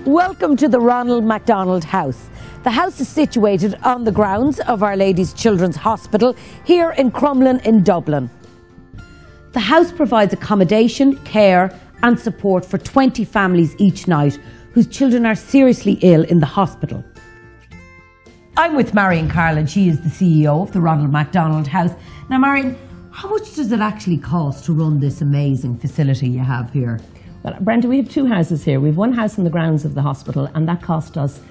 Welcome to the Ronald McDonald House. The house is situated on the grounds of Our Lady's Children's Hospital here in Crumlin in Dublin. The house provides accommodation, care and support for 20 families each night whose children are seriously ill in the hospital. I'm with Marion Carlin. She is the CEO of the Ronald McDonald House. Now Marion, how much does it actually cost to run this amazing facility you have here? Well, Brenda, we have two houses here. We have one house on the grounds of the hospital and that cost us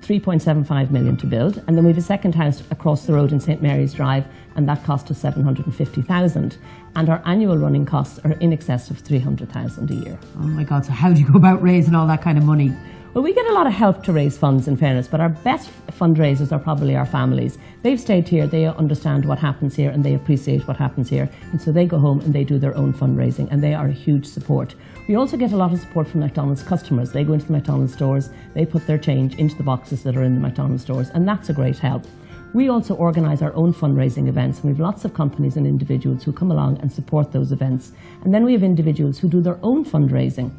3.75 million to build, and then we have a second house across the road in St Mary's Drive and that cost us 750,000, and our annual running costs are in excess of 300,000 a year. Oh my God, so how do you go about raising all that kind of money? Well, we get a lot of help to raise funds, in fairness, but our best fundraisers are probably our families. They've stayed here, they understand what happens here and they appreciate what happens here, and so they go home and they do their own fundraising and they are a huge support. We also get a lot of support from McDonald's customers. They go into the McDonald's stores, they put their change into the boxes that are in the McDonald's stores, and that's a great help. We also organise our own fundraising events, and we have lots of companies and individuals who come along and support those events. And then we have individuals who do their own fundraising.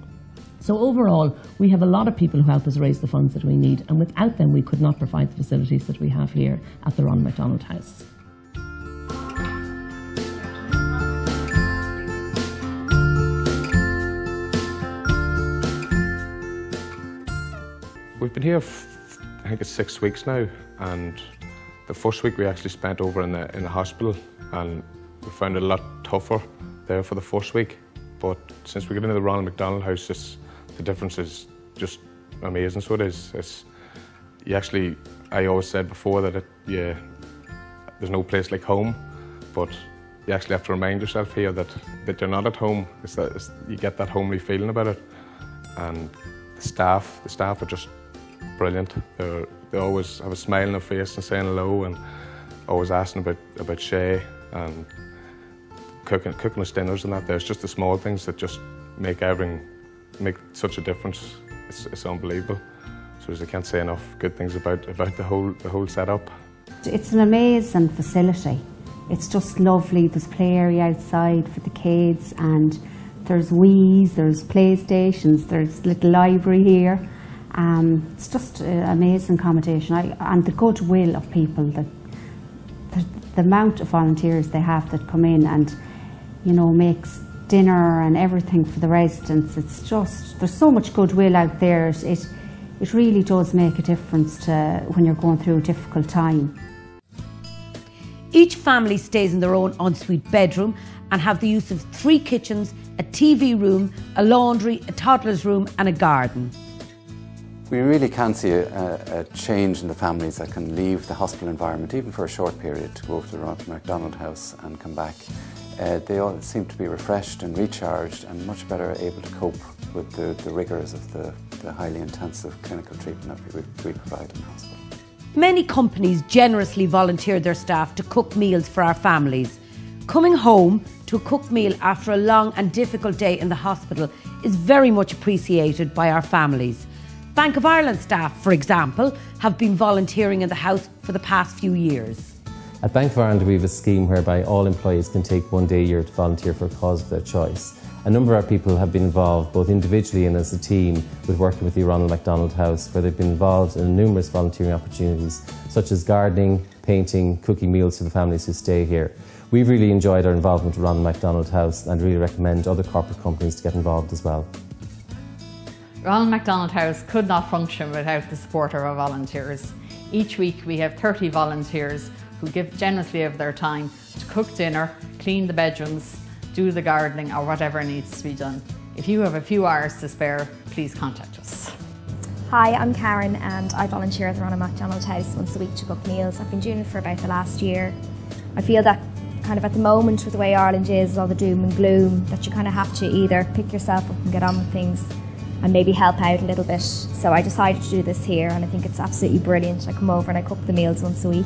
So overall, we have a lot of people who help us raise the funds that we need, and without them we could not provide the facilities that we have here at the Ronald McDonald House. We've been here, I think it's 6 weeks now, and the first week we actually spent over in the hospital, and we found it a lot tougher there for the first week. But since we got into the Ronald McDonald House, the difference is just amazing. So it is. I always said before that there's no place like home, but you actually have to remind yourself here that you're not at home. You get that homely feeling about it, and the staff are just brilliant. They always have a smile on their face and saying hello, and always asking about Shay and cooking us dinners and that. There's just the small things that just make such a difference. It's unbelievable. So I can't say enough good things about the whole setup. It's an amazing facility. It's just lovely. There's play area outside for the kids, and there's Wii's, there's PlayStations, there's a little library here. It's just amazing accommodation, and the goodwill of people, the amount of volunteers they have that come in and, you know, makes dinner and everything for the residents. It's just, there's so much goodwill out there. It really does make a difference to when you're going through a difficult time. Each family stays in their own ensuite bedroom and have the use of 3 kitchens, a TV room, a laundry, a toddler's room and a garden. We really can see a change in the families that can leave the hospital environment, even for a short period, to go to the Ronald McDonald House and come back. They all seem to be refreshed and recharged and much better able to cope with the rigours of the highly intensive clinical treatment that we provide in the hospital. Many companies generously volunteer their staff to cook meals for our families. Coming home to a cooked meal after a long and difficult day in the hospital is very much appreciated by our families. Bank of Ireland staff, for example, have been volunteering in the house for the past few years. At Bank of Ireland we have a scheme whereby all employees can take 1 day a year to volunteer for a cause of their choice. A number of our people have been involved both individually and as a team with working with the Ronald McDonald House, where they've been involved in numerous volunteering opportunities such as gardening, painting, cooking meals for the families who stay here. We've really enjoyed our involvement with Ronald McDonald House and really recommend other corporate companies to get involved as well. Ronald McDonald House could not function without the support of our volunteers. Each week we have 30 volunteers who give generously of their time to cook dinner, clean the bedrooms, do the gardening or whatever needs to be done. If you have a few hours to spare, please contact us. Hi, I'm Karen and I volunteer at the Ronald McDonald House once a week to cook meals. I've been doing it for about the last year. I feel that kind of at the moment with the way Ireland is, all the doom and gloom, that you kind of have to either pick yourself up and get on with things and maybe help out a little bit. So I decided to do this here and I think it's absolutely brilliant. I come over and I cook the meals once a week.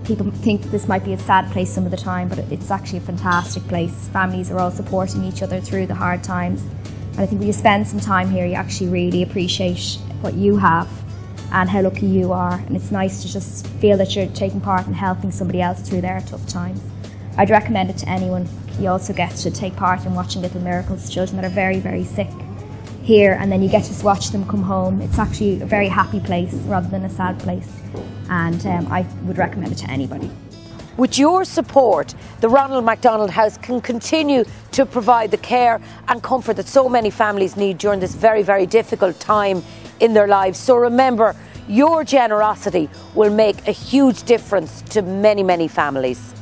People think that this might be a sad place some of the time, but it's actually a fantastic place. Families are all supporting each other through the hard times. And I think when you spend some time here, you actually really appreciate what you have and how lucky you are. And it's nice to just feel that you're taking part in helping somebody else through their tough times. I'd recommend it to anyone. You also get to take part in watching Little Miracles, children that are very, very sick. here, and then you get to watch them come home. It's actually a very happy place rather than a sad place, and I would recommend it to anybody. With your support, the Ronald McDonald House can continue to provide the care and comfort that so many families need during this very, very difficult time in their lives. So remember, your generosity will make a huge difference to many, many families.